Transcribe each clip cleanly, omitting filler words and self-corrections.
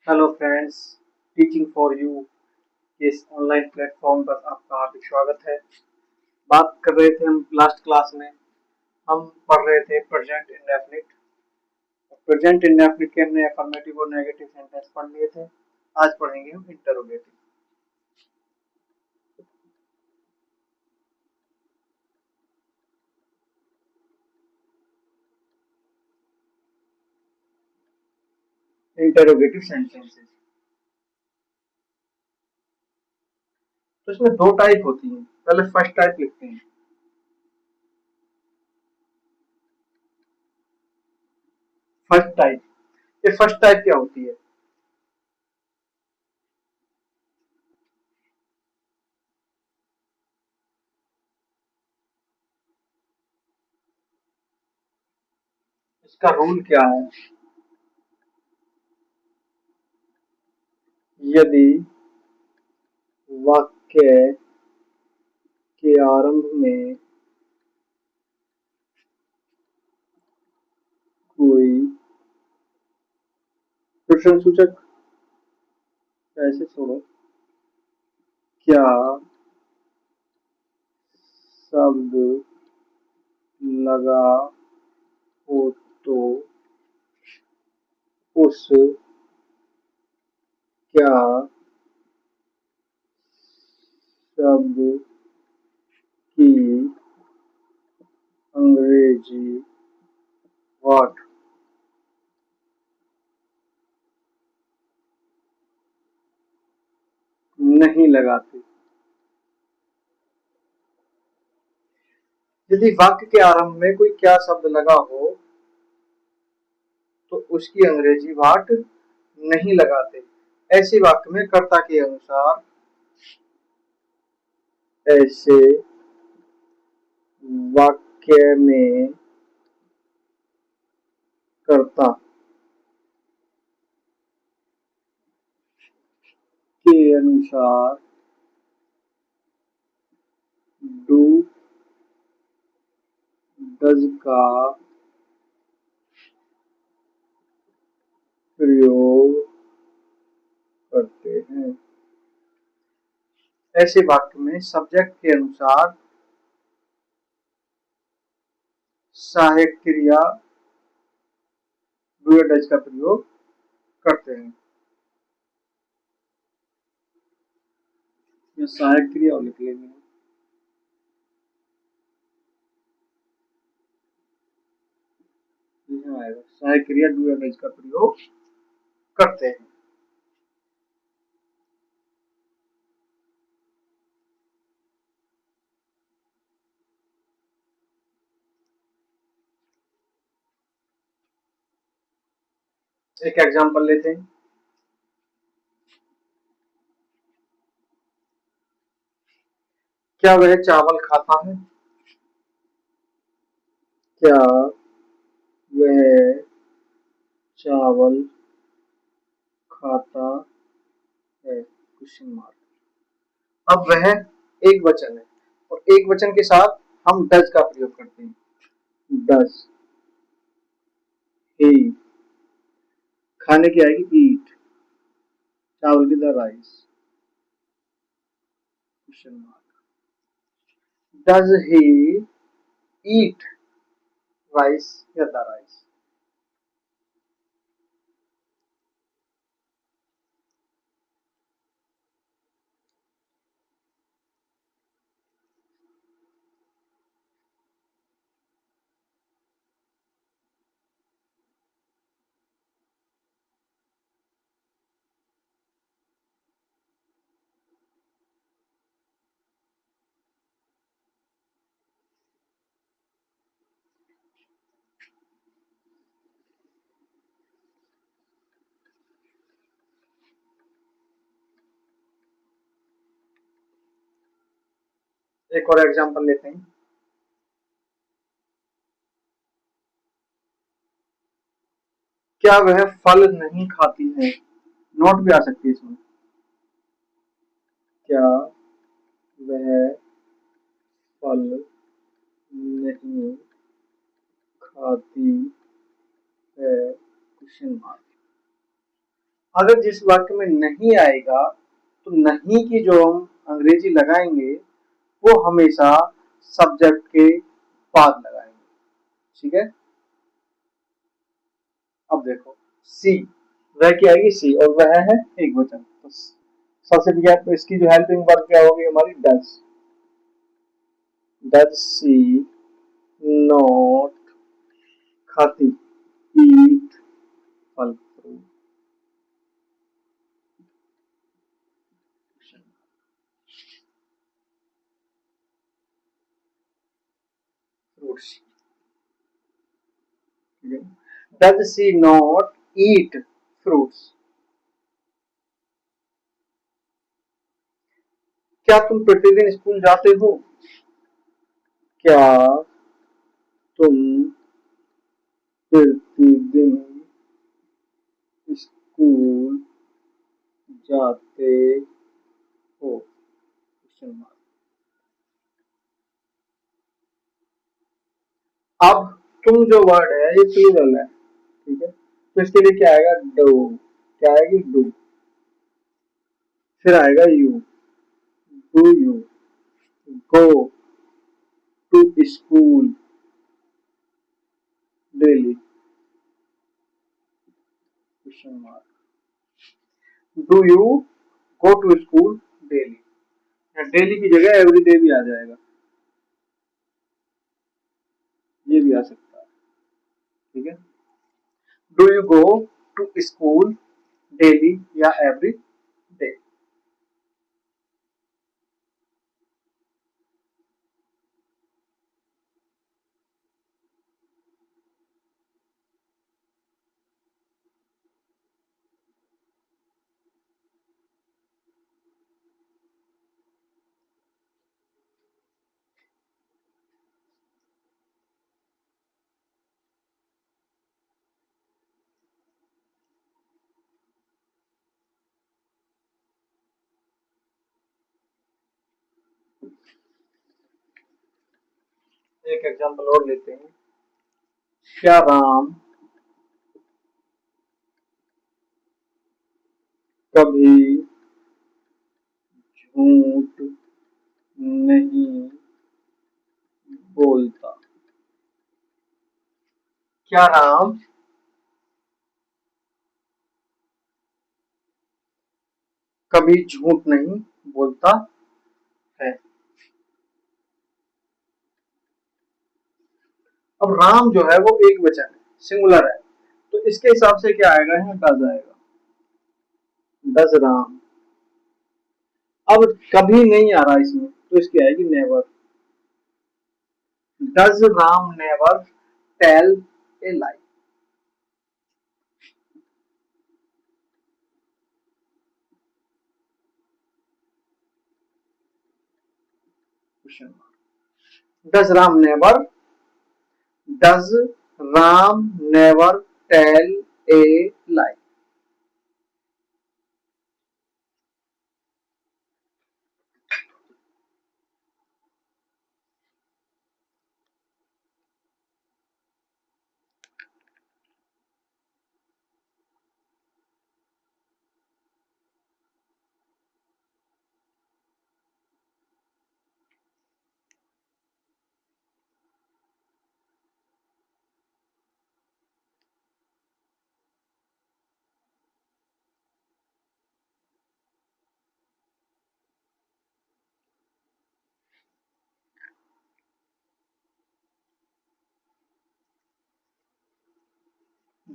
Hello friends, teaching for you इस online platform पर आपका हार्दिक स्वागत है। बात कर रहे थे हम लास्ट क्लास में। हम पढ़ रहे थे प्रेजेंट इंडेफिनिट। प्रेजेंट इंडेफिनिट के हमने अफर्मेटिव और नेगेटिव सेंटेंस पढ़ लिए थे। आज पढ़ेंगे हम इंटरोगेटिव। इंटरोगेटिव सेंटेंसेस तो इसमें दो टाइप होती हैं। पहले फर्स्ट टाइप लिखते हैं। फर्स्ट टाइप, ये फर्स्ट टाइप क्या होती है? इसका रूल क्या है? यदि वाक्य के आरंभ में कोई प्रश्न सूचक, ऐसे छोड़ो, क्या शब्द लगा हो तो उस क्या शब्द की अंग्रेजी व्हाट नहीं लगाते। यदि वाक्य के आरंभ में कोई क्या शब्द लगा हो तो उसकी अंग्रेजी व्हाट नहीं लगाते। ऐसे वाक्य में कर्ता के अनुसार ऐसे वाक्य में कर्ता के अनुसार डू डज का प्रयोग करते हैं। ऐसे वाक्य में सब्जेक्ट के अनुसार सहायक क्रिया डू या डज का प्रयोग करते हैं। या सहायक क्रिया और लिख लेंगे। आएगा सहायक क्रिया डू या डज का प्रयोग करते हैं। एक एग्जांपल लेते हैं। क्या वह चावल खाता है? क्या वह चावल खाता है? Question mark. अब वह एक वचन है और एक वचन के साथ हम डज का प्रयोग करते हैं। डज ही, खाने की आएगी ईट, चावल की the rice. Question mark. Does he eat rice या द राइस? एक और एग्जांपल लेते हैं। क्या वह फल नहीं खाती है? नोट भी आ सकती है इसमें। क्या वह फल नहीं खाती है? Question mark. अगर जिस वाक्य में नहीं आएगा तो नहीं की जो हम अंग्रेजी लगाएंगे वो हमेशा सब्जेक्ट के बाद लगाएंगे। ठीक है, अब देखो सी, वह क्या आएगी सी, और वह है एक वचन, तो सबसे पहले तो इसकी जो हेल्पिंग वर्ब क्या होगी हमारी डज सी नॉट खाती ईट फल fruit. Does she not eat fruits. क्या तुम प्रतिदिन स्कूल जाते हो? क्या तुम प्रतिदिन स्कूल जाते हो? अब तुम जो वर्ड है ये प्लूरल है, ठीक है, तो इसके लिए क्या आएगा डू, क्या आएगी डू, फिर आएगा you, do you go to school daily, question mark, do you go to school daily, daily की जगह एवरीडे भी आ जाएगा, ये भी आ सकता है। ठीक है, do you go to school daily या एवरी डे। एक एग्जांपल और लेते हैं। क्या राम कभी झूठ नहीं बोलता? क्या राम कभी झूठ नहीं बोलता है? अब राम जो है वो एक वचन है, सिंगुलर है, तो इसके हिसाब से क्या आएगा, यहाँ डज आएगा, डज राम। अब कभी नहीं आ रहा इसमें, तो इसकी आएगी never, does Ram never tell a lie. Does Ram never, does Ram never tell a lie.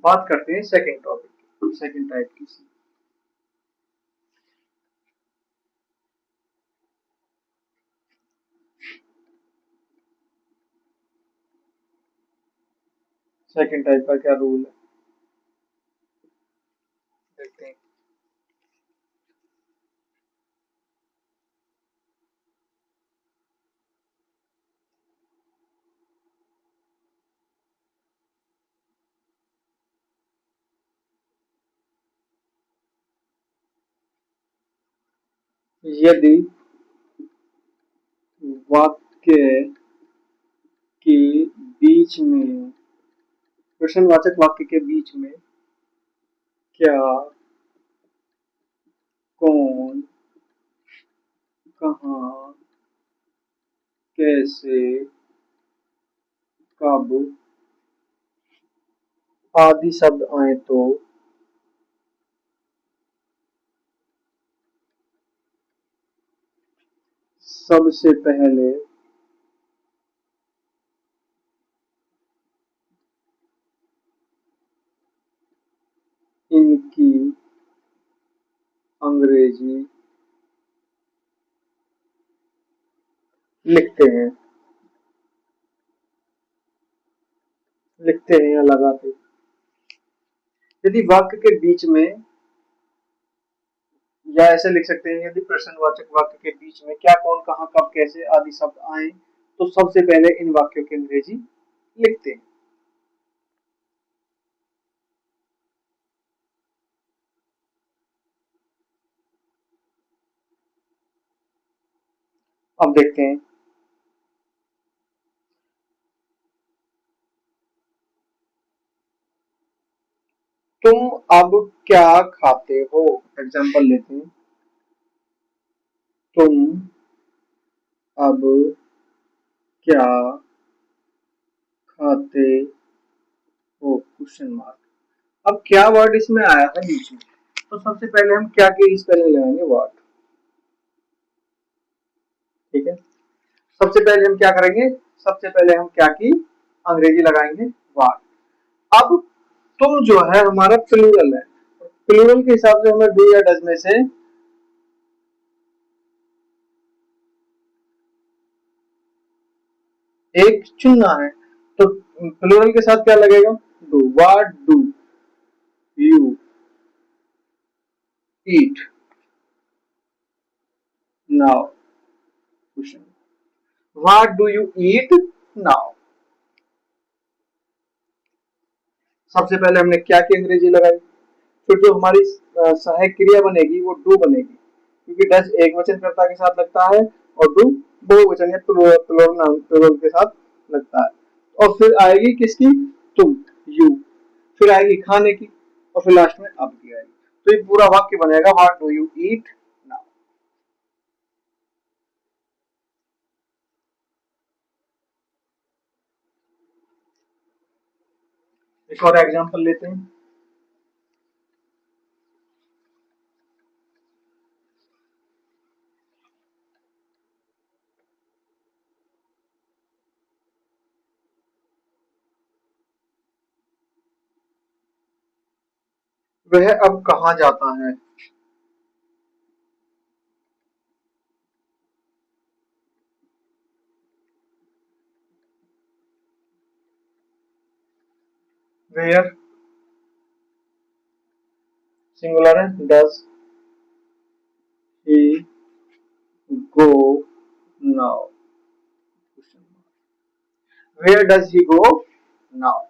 बात करते हैं सेकंड टॉपिक, सेकंड टाइप की। सेकंड टाइप का क्या रूल है देखते हैं। यदि वाक्य के बीच में, प्रश्नवाचक वाक्य के बीच में क्या कौन, कहाँ, कैसे, कब आदि शब्द आए तो सबसे पहले इनकी अंग्रेजी लिखते हैं, लिखते हैं या लगाते हैं। यदि वाक्य के बीच में, या ऐसे लिख सकते हैं, यदि प्रश्नवाचक वाक्य के बीच में क्या, कौन, कहाँ, कब, कैसे आदि शब्द आए तो सबसे पहले इन वाक्यों की अंग्रेजी लिखते हैं। अब देखते हैं, तुम अब क्या खाते हो। एग्जाम्पल लेते हैं, तुम अब क्या खाते हो, क्वेश्चन मार्क। अब क्या वर्ड इसमें आया था बीच में, तो सबसे पहले हम क्या की स्पेलिंग लगाएंगे, वर्ड। ठीक है, सबसे पहले हम क्या करेंगे, सबसे पहले हम क्या की अंग्रेजी लगाएंगे, वर्ड। अब तुम जो है हमारा प्लूरल है, प्लूरल के हिसाब से हमें डू या डज में से एक चुनना है। तो प्लूरल के साथ क्या लगेगा, do. What do you eat now, question. What do you eat now. सबसे पहले हमने क्या की अंग्रेजी लगाई, फिर जो हमारी सहायक क्रिया बनेगी वो डू बनेगी, क्योंकि डज एक वचन कर्ता के साथ लगता है और डू बहुवचन या प्लूरल के साथ लगता है। और फिर आएगी किसकी, तुम, यू। फिर आएगी खाने की, और फिर लास्ट में अब की आएगी। तो ये पूरा वाक्य बनेगा, what do you eat now. एक और एग्जांपल लेते हैं, वह अब कहाँ जाता है। वेयर सिंगुलर है, does he go now, where does he go now.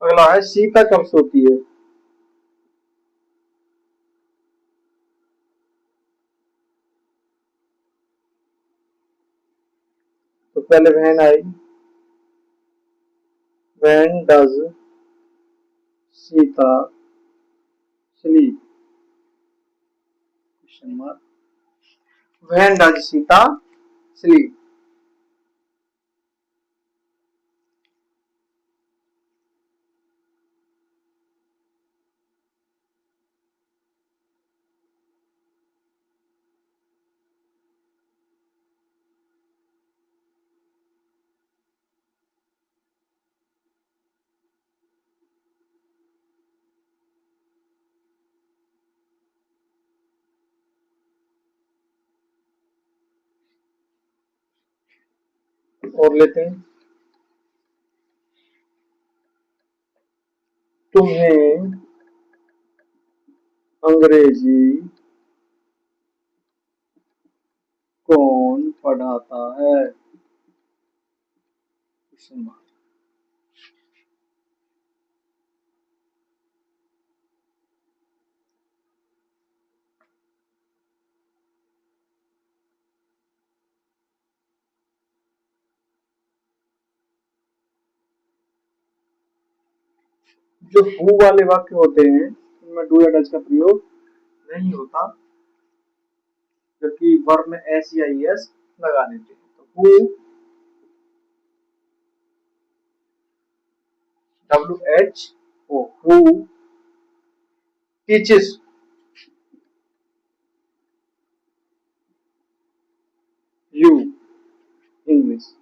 अगला है सीता कब सोती है। तो पहले वहन आएगी, when does Sita sleep, question mark. When does Sita sleep. और लेते हैं, तुम्हें अंग्रेजी कौन पढ़ाता है, क्वेश्चन मार्क। जो हु वाले वाक्य होते हैं उनमें डू या डज का प्रयोग नहीं होता, जबकि वर्ब में एस या एस लगा देते हैं। तो who, WHO, who teaches you English.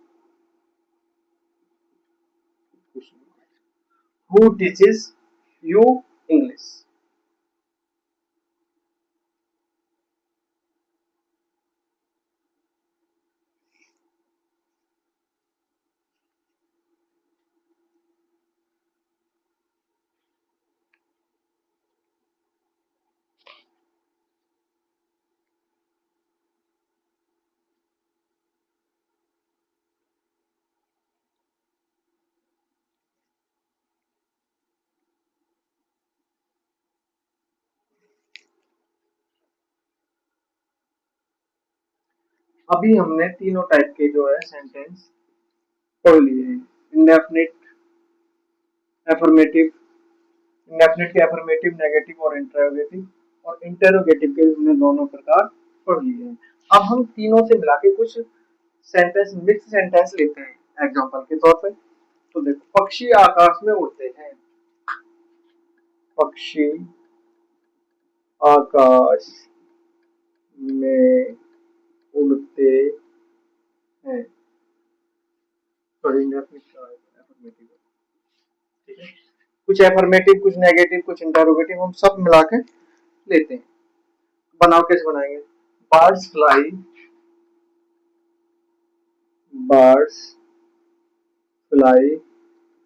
Who teaches you English. अभी हमने तीनों टाइप के जो है सेंटेंस पढ़ लिए हैं। इंडेफिनिट, एफर्मेटिव, इंडेफिनिट के एफर्मेटिव, नेगेटिव और इंटरोगेटिव, और इंटरोगेटिव के हमने दोनों प्रकार पढ़ लिए हैं। अब हम तीनों से मिला के कुछ सेंटेंस, मिक्स सेंटेंस लेते हैं एग्जांपल के तौर पे। तो देखो, पक्षी आकाश में उड़ते हैं। पक्षी आकाश में उड़ते हैं। सॉरी, एफर्मेटिव, ठीक है। कुछ एफर्मेटिव, कुछ नेगेटिव, कुछ इंटरोगेटिव, हम सब मिला के लेते हैं। बनाओ, कैसे बनाएंगे? Birds fly, birds fly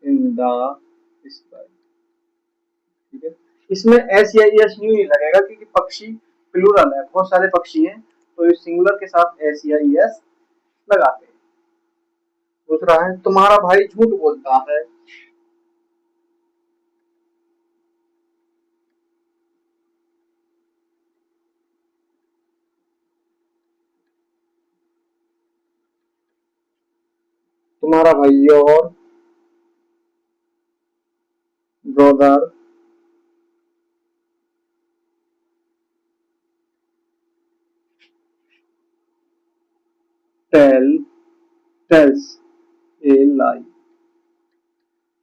in the sky, ठीक है। इसमें एस या एस न्यू नहीं लगेगा क्योंकि पक्षी प्लूरल है, बहुत सारे पक्षी हैं, तो इस सिंगुलर के साथ एस या एस लगाते हैं। दूसरा है, तुम्हारा भाई झूठ बोलता है। तुम्हारा भाई, और ब्रदर टेल टेल्स ए लाई,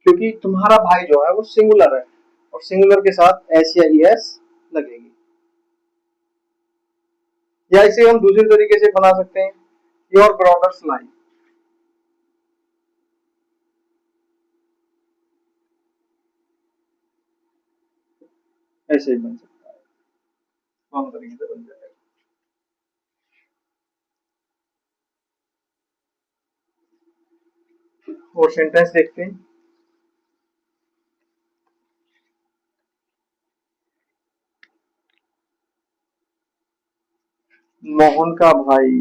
क्योंकि तुम्हारा भाई जो है वो सिंगुलर है और सिंगुलर के साथ एस या एस लगेगी। या इसे हम दूसरे तरीके से बना सकते हैं, योर ब्रदर्स लाई, ऐसे ही बन सकता है, दोनों तरीके से बन जाएगा। और सेंटेंस देखते हैं। मोहन का भाई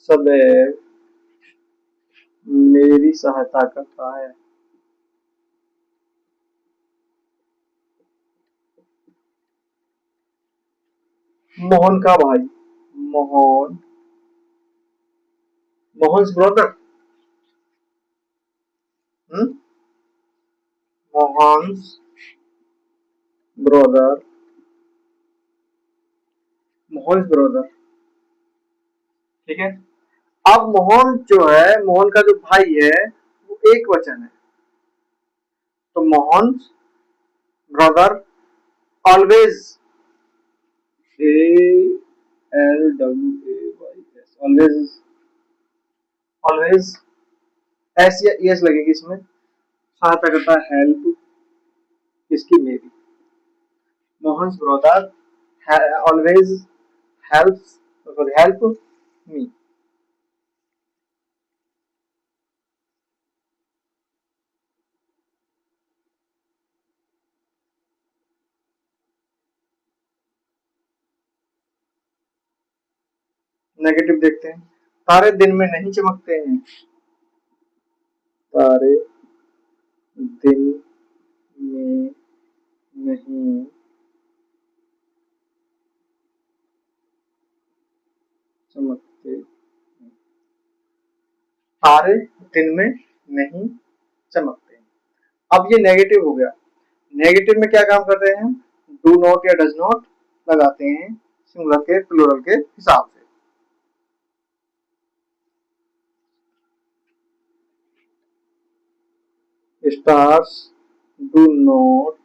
सदैव मेरी सहायता करता है। मोहन का भाई, Mohan, Mohan's brother, Mohan's brother, Mohan's brother, ठीक है। अब मोहन जो है, मोहन का जो भाई है वो एक वचन है, तो Mohan's brother always, ALWAYS, always, always S या एस लगेगी इसमें, सहायता करता है, हेल्प किसकी, मेरी। Mohan's brother always helps, sorry, help me. Negative देखते हैं। तारे दिन में नहीं चमकते हैं। तारे दिन में नहीं चमकते। तारे दिन में नहीं चमकते। अब ये नेगेटिव हो गया। नेगेटिव में क्या काम करते हैं हम? डू नॉट या डज नॉट लगाते हैं सिंगुलर के प्लूरल के हिसाब से। Stars do not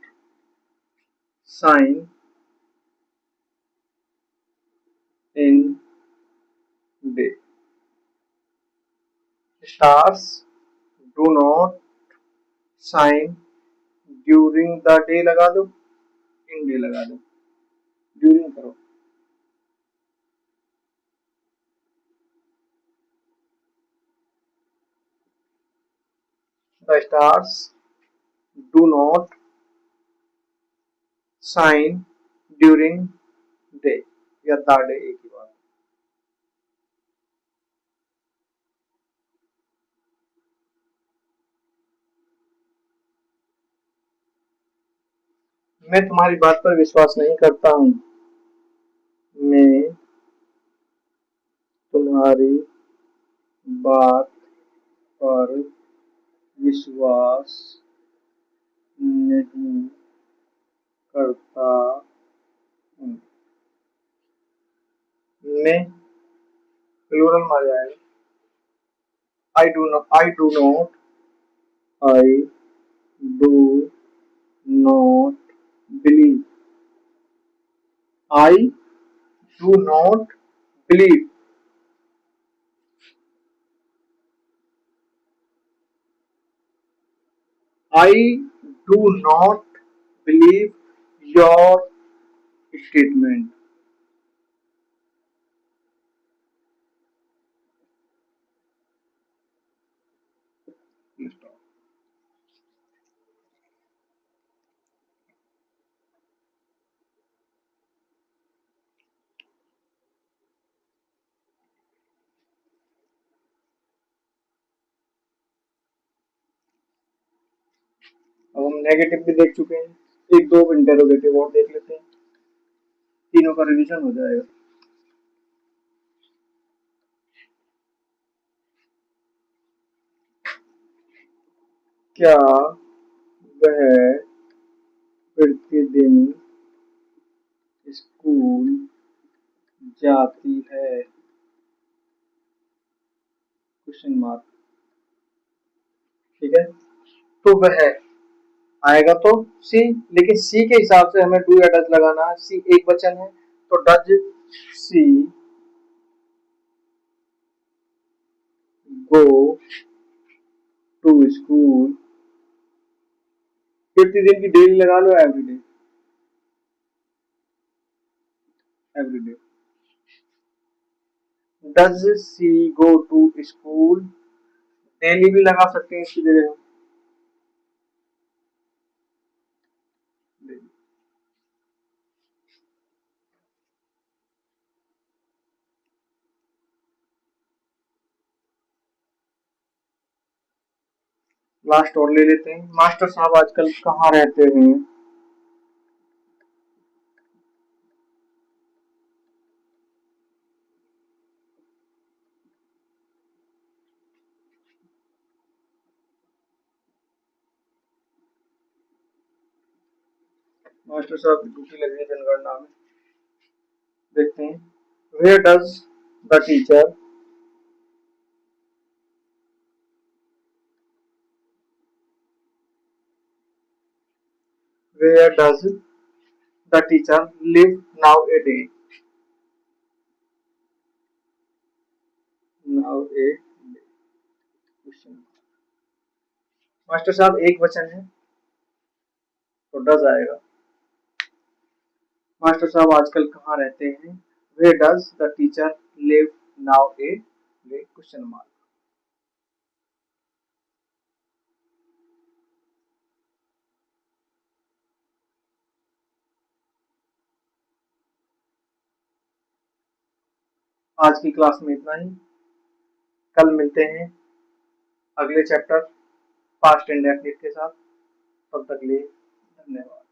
shine in day. Stars do not shine during the day लगा दो, इन डे लगा दो, ड्यूरिंग करो। The stars do not shine during day या द डे एक ही बात। मैं तुम्हारी बात पर विश्वास नहीं करता हूँ। मैं तुम्हारी बात पर विश्वास नहीं करता हूँ। मैं प्लूरल में आ जाएगा। I do not, I do not believe, I do not believe. I do not believe your statement. अब हम नेगेटिव भी देख चुके हैं, एक दो इंटेरोगेटिव और देख लेते हैं, तीनों का रिवीजन हो जाएगा। क्या वह प्रतिदिन स्कूल जाती है? Question mark. ठीक है, तो वह आएगा तो सी, लेकिन सी के हिसाब से हमें डू या डज लगाना है। सी एक वचन है तो does she go to school. प्रतिदिन की डेली लगा लो, everyday, everyday. Does she go to school, daily भी लगा सकते हैं इसकी जगह। लास्ट और ले लेते हैं। मास्टर साहब आजकल कहाँ रहते हैं? मास्टर साहब की ड्यूटी लगी है जनगणना में। देखते हैं, where does the teacher where does the teacher live now a day? Now a question. Master साहब एक वचन है तो डज आएगा। मास्टर साहब आजकल कहाँ रहते हैं? Where does the teacher live now a day? Question mark. आज की क्लास में इतना ही। कल मिलते हैं अगले चैप्टर पास्ट इंडेफिनिट के साथ। तब तक लिए धन्यवाद।